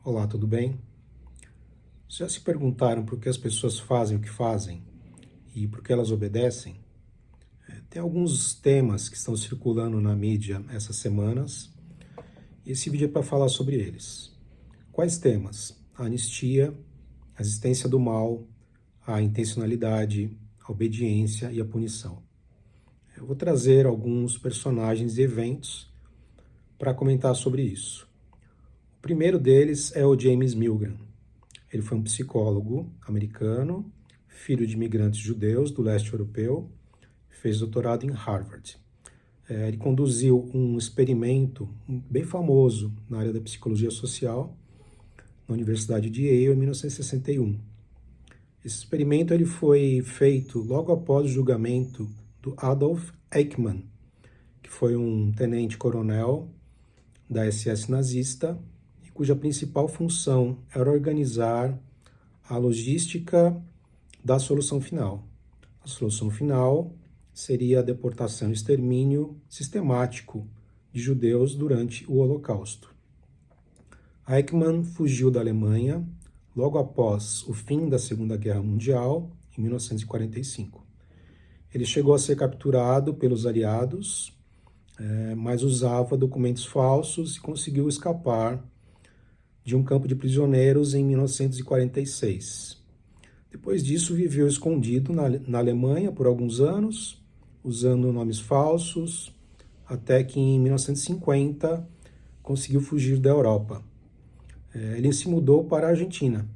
Olá, tudo bem? Já se perguntaram por que as pessoas fazem o que fazem e por que elas obedecem? Tem alguns temas que estão circulando na mídia essas semanas e esse vídeo é para falar sobre eles. Quais temas? A anistia, a existência do mal, a intencionalidade, a obediência e a punição. Eu vou trazer alguns personagens e eventos para comentar sobre isso. O primeiro deles é o James Milgram. Ele foi um psicólogo americano, filho de imigrantes judeus do leste europeu, fez doutorado em Harvard. Ele conduziu um experimento bem famoso na área da psicologia social na Universidade de Yale em 1961. Esse experimento ele foi feito logo após o julgamento do Adolf Eichmann, que foi um tenente-coronel da SS nazista, cuja principal função era organizar a logística da solução final. A solução final seria a deportação e extermínio sistemático de judeus durante o Holocausto. Eichmann fugiu da Alemanha logo após o fim da Segunda Guerra Mundial, em 1945. Ele chegou a ser capturado pelos aliados, mas usava documentos falsos e conseguiu escapar de um campo de prisioneiros em 1946. Depois disso, viveu escondido na Alemanha por alguns anos, usando nomes falsos, até que em 1950 conseguiu fugir da Europa. Ele se mudou para a Argentina,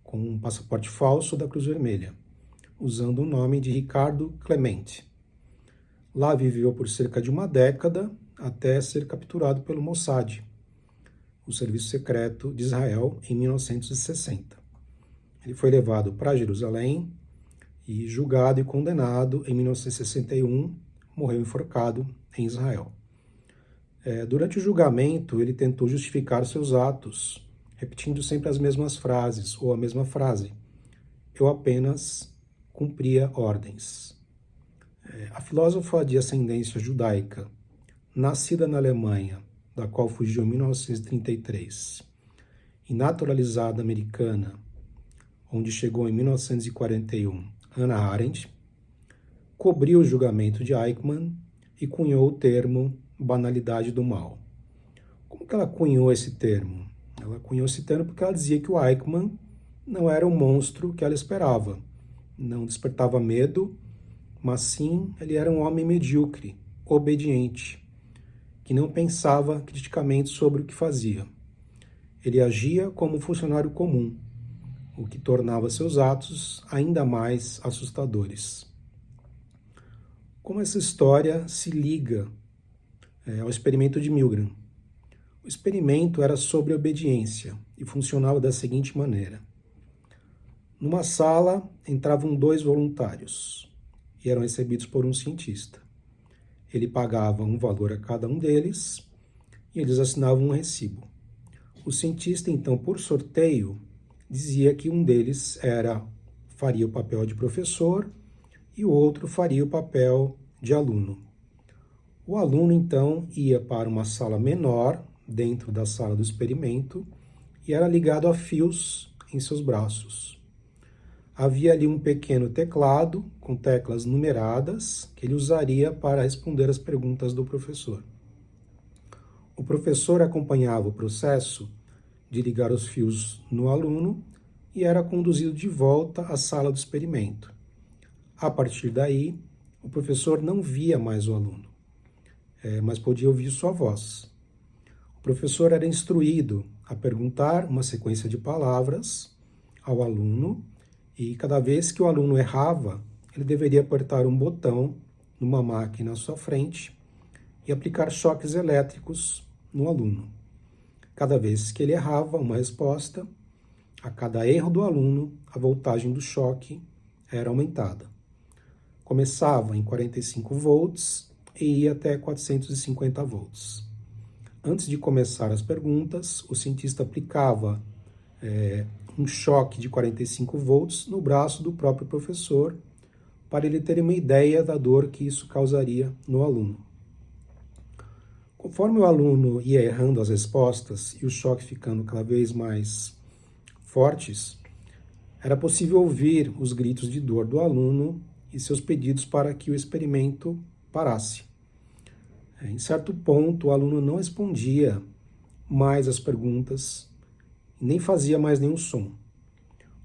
com um passaporte falso da Cruz Vermelha, usando o nome de Ricardo Clemente. Lá viveu por cerca de uma década, até ser capturado pelo Mossad, o Serviço Secreto de Israel, em 1960. Ele foi levado para Jerusalém e julgado e condenado em 1961, morreu enforcado em Israel. Durante o julgamento, ele tentou justificar seus atos, repetindo sempre as mesmas frases, ou a mesma frase: eu apenas cumpria ordens. A filósofa de ascendência judaica, nascida na Alemanha, da qual fugiu em 1933, e naturalizada americana, onde chegou em 1941, Hannah Arendt, cobriu o julgamento de Eichmann e cunhou o termo banalidade do mal. Como que ela cunhou esse termo? Ela cunhou esse termo porque ela dizia que o Eichmann não era o monstro que ela esperava, não despertava medo, mas sim ele era um homem medíocre, obediente, que não pensava criticamente sobre o que fazia. Ele agia como um funcionário comum, o que tornava seus atos ainda mais assustadores. Como essa história se liga ao experimento de Milgram? O experimento era sobre obediência e funcionava da seguinte maneira. Numa sala entravam 2 voluntários e eram recebidos por um cientista. Ele pagava um valor a cada um deles e eles assinavam um recibo. O cientista, então, por sorteio, dizia que um deles faria o papel de professor e o outro faria o papel de aluno. O aluno, então, ia para uma sala menor, dentro da sala do experimento, e era ligado a fios em seus braços. Havia ali um pequeno teclado com teclas numeradas que ele usaria para responder as perguntas do professor. O professor acompanhava o processo de ligar os fios no aluno e era conduzido de volta à sala do experimento. A partir daí, o professor não via mais o aluno, mas podia ouvir sua voz. O professor era instruído a perguntar uma sequência de palavras ao aluno e cada vez que o aluno errava, ele deveria apertar um botão numa máquina à sua frente e aplicar choques elétricos no aluno. Cada vez que ele errava uma resposta, a cada erro do aluno, a voltagem do choque era aumentada. Começava em 45 volts e ia até 450 volts. Antes de começar as perguntas, o cientista aplicava um choque de 45 volts no braço do próprio professor para ele ter uma ideia da dor que isso causaria no aluno. Conforme o aluno ia errando as respostas e o choque ficando cada vez mais fortes, era possível ouvir os gritos de dor do aluno e seus pedidos para que o experimento parasse. Em certo ponto, o aluno não respondia mais às perguntas, nem fazia mais nenhum som.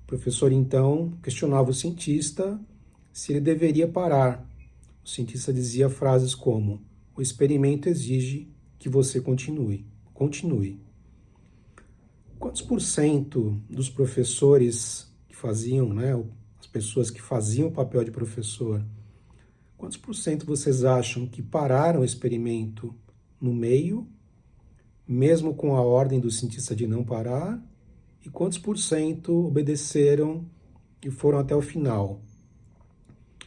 O professor, então, questionava o cientista se ele deveria parar. O cientista dizia frases como: "O experimento exige que você continue. Continue." Quantos por cento dos professores que faziam, as pessoas que faziam o papel de professor, quantos por cento vocês acham que pararam o experimento no meio, mesmo com a ordem do cientista de não parar? E quantos por cento obedeceram e foram até o final,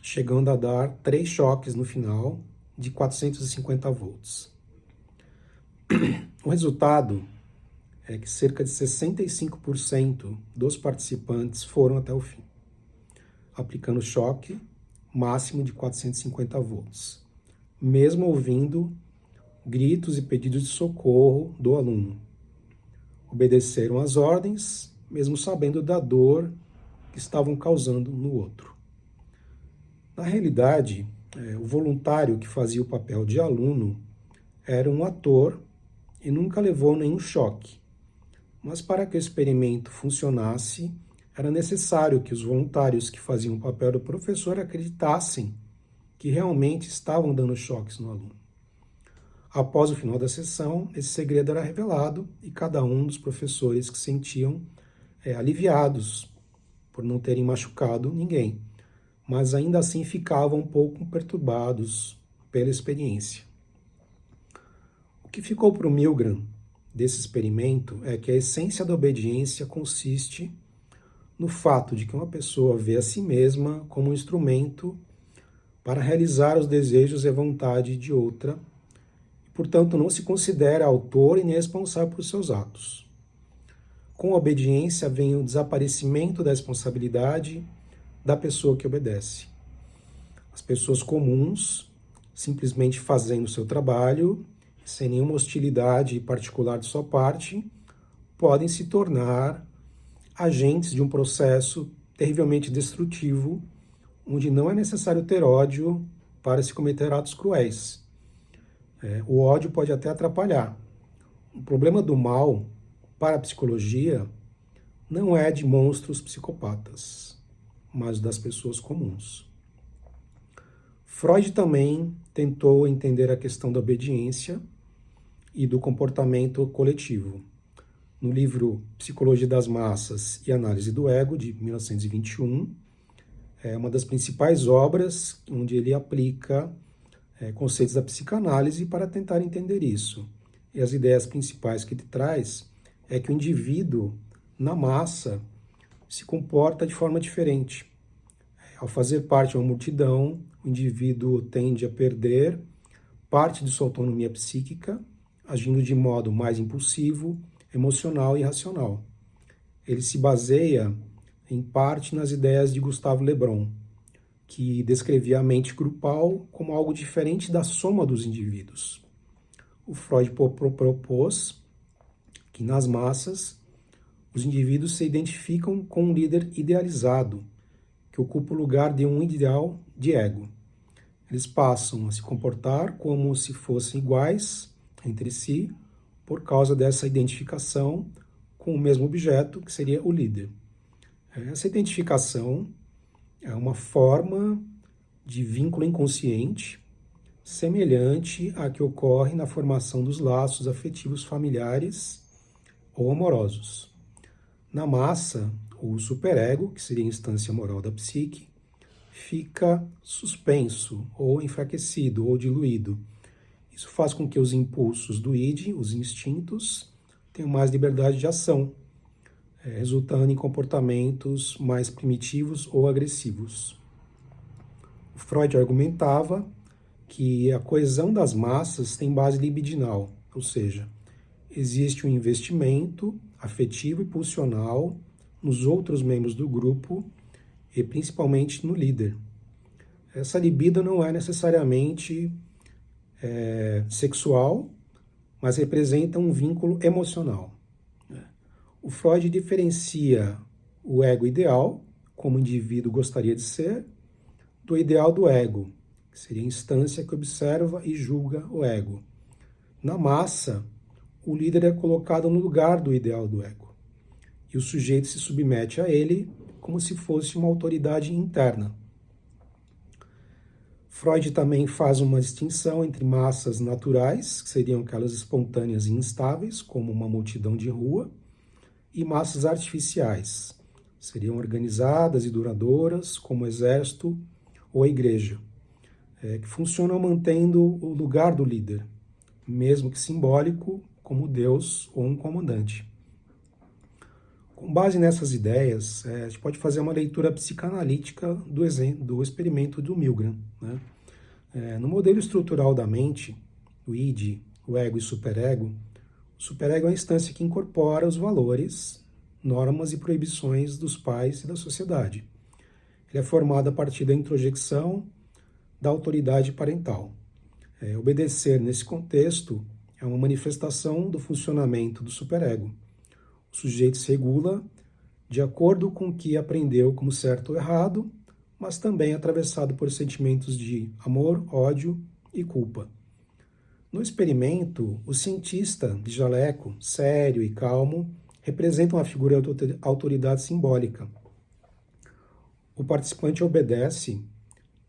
chegando a dar 3 choques no final de 450 volts? O resultado é que cerca de 65% dos participantes foram até o fim, aplicando choque máximo de 450 volts, mesmo ouvindo gritos e pedidos de socorro do aluno. Obedeceram às ordens, mesmo sabendo da dor que estavam causando no outro. Na realidade, o voluntário que fazia o papel de aluno era um ator e nunca levou nenhum choque. Mas para que o experimento funcionasse, era necessário que os voluntários que faziam o papel do professor acreditassem que realmente estavam dando choques no aluno. Após o final da sessão, esse segredo era revelado e cada um dos professores que se sentiam aliviados por não terem machucado ninguém, mas ainda assim ficavam um pouco perturbados pela experiência. O que ficou para o Milgram desse experimento é que a essência da obediência consiste no fato de que uma pessoa vê a si mesma como um instrumento para realizar os desejos e a vontade de outra, e, portanto, não se considera autor e nem responsável por seus atos. Com a obediência vem o desaparecimento da responsabilidade da pessoa que obedece. As pessoas comuns, simplesmente fazendo o seu trabalho, sem nenhuma hostilidade particular de sua parte, podem se tornar agentes de um processo terrivelmente destrutivo, onde não é necessário ter ódio para se cometer atos cruéis. O ódio pode até atrapalhar. O problema do mal, para a psicologia, não é de monstros psicopatas, mas das pessoas comuns. Freud também tentou entender a questão da obediência e do comportamento coletivo. No livro Psicologia das Massas e Análise do Ego, de 1921, é uma das principais obras onde ele aplica conceitos da psicanálise para tentar entender isso. E as ideias principais que ele traz é que o indivíduo, na massa, se comporta de forma diferente. Ao fazer parte de uma multidão, o indivíduo tende a perder parte de sua autonomia psíquica, agindo de modo mais impulsivo, emocional e racional. Ele se baseia, em parte, nas ideias de Gustave Le Bon, que descrevia a mente grupal como algo diferente da soma dos indivíduos. O Freud propôs que, nas massas, os indivíduos se identificam com um líder idealizado, que ocupa o lugar de um ideal de ego. Eles passam a se comportar como se fossem iguais entre si, por causa dessa identificação com o mesmo objeto, que seria o líder. Essa identificação é uma forma de vínculo inconsciente, semelhante à que ocorre na formação dos laços afetivos familiares ou amorosos. Na massa, o superego, que seria a instância moral da psique, fica suspenso, ou enfraquecido, ou diluído. Isso faz com que os impulsos do id, os instintos, tenham mais liberdade de ação, resultando em comportamentos mais primitivos ou agressivos. O Freud argumentava que a coesão das massas tem base libidinal, ou seja, existe um investimento afetivo e pulsional nos outros membros do grupo e principalmente no líder. Essa libido não é necessariamente sexual, mas representa um vínculo emocional. O Freud diferencia o ego ideal, como o indivíduo gostaria de ser, do ideal do ego, que seria a instância que observa e julga o ego. Na massa, o líder é colocado no lugar do ideal do ego, e o sujeito se submete a ele como se fosse uma autoridade interna. Freud também faz uma distinção entre massas naturais, que seriam aquelas espontâneas e instáveis, como uma multidão de rua, e massas artificiais, seriam organizadas e duradouras, como o exército ou a igreja, que funcionam mantendo o lugar do líder, mesmo que simbólico, como Deus ou um comandante. Com base nessas ideias, a gente pode fazer uma leitura psicanalítica do experimento do Milgram. Né? No modelo estrutural da mente, o id, o ego e o superego é a instância que incorpora os valores, normas e proibições dos pais e da sociedade. Ele é formado a partir da introjecção da autoridade parental. Obedecer, nesse contexto, é uma manifestação do funcionamento do superego. O sujeito se regula de acordo com o que aprendeu como certo ou errado, mas também atravessado por sentimentos de amor, ódio e culpa. No experimento, o cientista de jaleco, sério e calmo, representa uma figura de autoridade simbólica. O participante obedece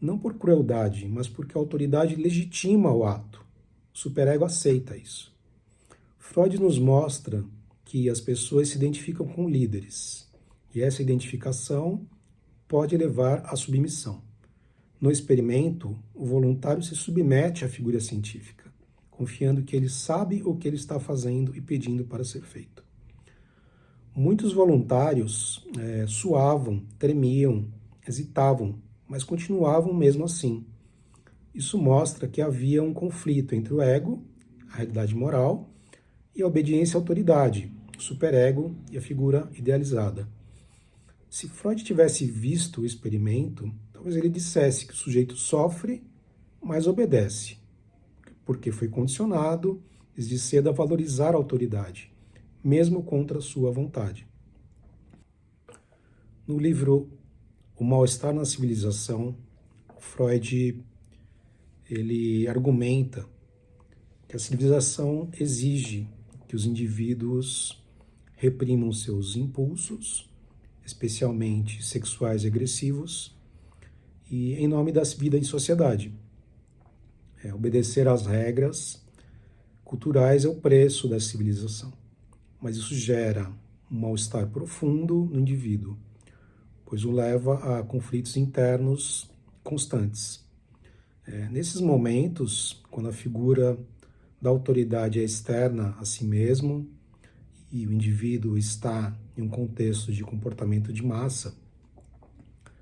não por crueldade, mas porque a autoridade legitima o ato. O superego aceita isso. Freud nos mostra que as pessoas se identificam com líderes, e essa identificação pode levar à submissão. No experimento, o voluntário se submete à figura científica, confiando que ele sabe o que ele está fazendo e pedindo para ser feito. Muitos voluntários suavam, tremiam, hesitavam, mas continuavam mesmo assim. Isso mostra que havia um conflito entre o ego, a realidade moral, e a obediência à autoridade, o superego e a figura idealizada. Se Freud tivesse visto o experimento, talvez ele dissesse que o sujeito sofre, mas obedece, porque foi condicionado desde cedo a valorizar a autoridade, mesmo contra a sua vontade. No livro O Mal-Estar na Civilização, Freud ele argumenta que a civilização exige que os indivíduos reprimam seus impulsos, especialmente sexuais e agressivos, e em nome da vida em sociedade. Obedecer às regras culturais é o preço da civilização, mas isso gera um mal-estar profundo no indivíduo, pois o leva a conflitos internos constantes. Nesses momentos, quando a figura da autoridade é externa a si mesmo e o indivíduo está em um contexto de comportamento de massa,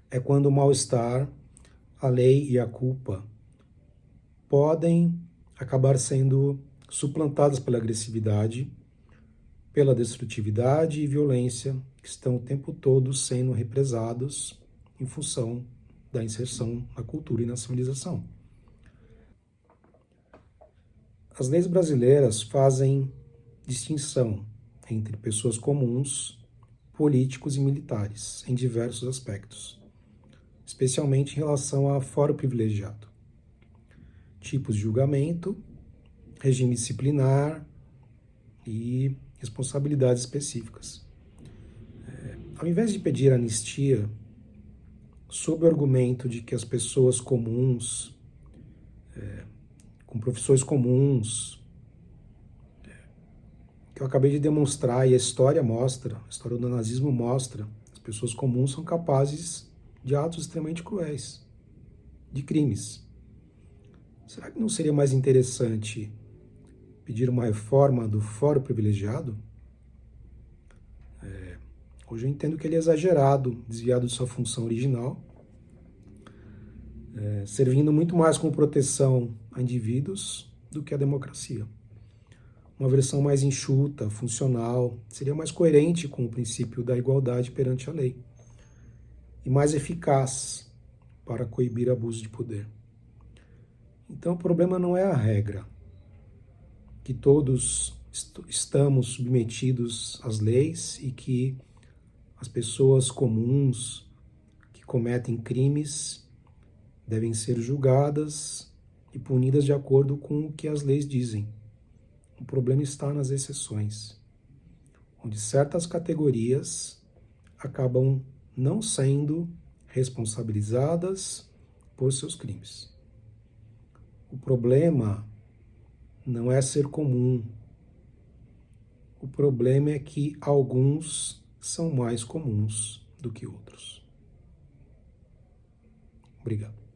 é quando o mal-estar, a lei e a culpa podem acabar sendo suplantadas pela agressividade, pela destrutividade e violência que estão o tempo todo sendo represados em função da inserção na cultura e na civilização. As leis brasileiras fazem distinção entre pessoas comuns, políticos e militares, em diversos aspectos, especialmente em relação a foro privilegiado, tipos de julgamento, regime disciplinar e responsabilidades específicas. Ao invés de pedir anistia, sob o argumento de que as pessoas comuns, com profissões comuns, que eu acabei de demonstrar e a história do nazismo mostra, as pessoas comuns são capazes de atos extremamente cruéis, de crimes. Será que não seria mais interessante pedir uma reforma do foro privilegiado? Hoje eu entendo que ele é exagerado, desviado de sua função original, servindo muito mais como proteção a indivíduos do que a democracia. Uma versão mais enxuta, funcional, seria mais coerente com o princípio da igualdade perante a lei e mais eficaz para coibir abuso de poder. Então o problema não é a regra, que todos estamos submetidos às leis e que as pessoas comuns que cometem crimes devem ser julgadas e punidas de acordo com o que as leis dizem. O problema está nas exceções, onde certas categorias acabam não sendo responsabilizadas por seus crimes. O problema não é ser comum. O problema é que alguns são mais comuns do que outros. Obrigado.